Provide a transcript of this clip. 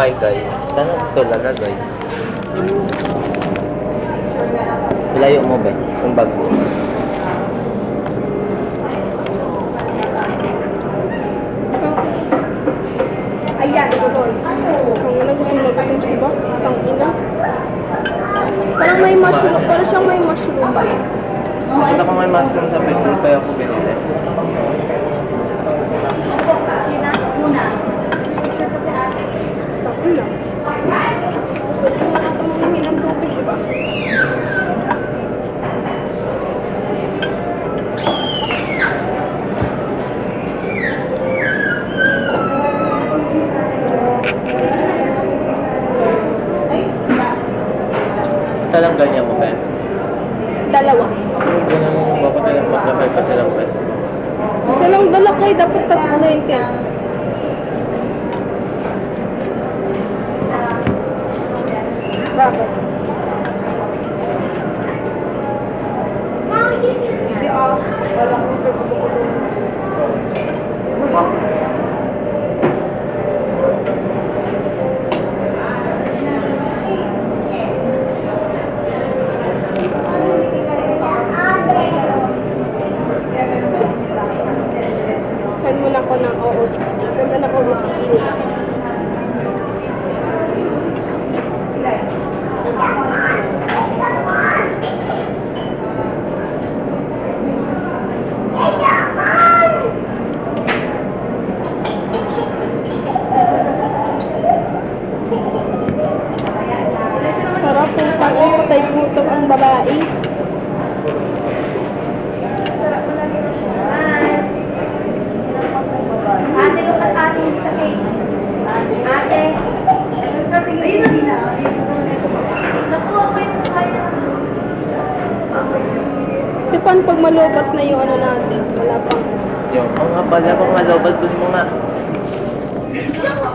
Maygay. Saan ito lalagay? Ilayo mo ba? Yung bag mo. Ayan, tuloy. Ang nagutom si Box. Tang ina. Parang may mushroom. Parang siyang may mushroom ba? Nakita ko may mushroom sa picture kaya ako binili. Tang ina. Pwede mo natin mamingi ng tubig, diba? Isa lang ganyan mo ba? Dalawa. Ganyan mo bakit tayo pagkakay pa silang pwesto? Isa lang dala kayo. Dapat tatlo yun kayo. Bakit? Hindi ah. Wala ko Saan mo na ako ng OOT? Ganda na OOT. Sarap po pang patay gutom ang babae. Ate, look at ate sa cake. Ate. Ayun na. Naku, ako yung kaya. Di paano pag malubat na yung ano natin? Wala pang... Yung, nga pala kung malobal dun mo nga. Naku,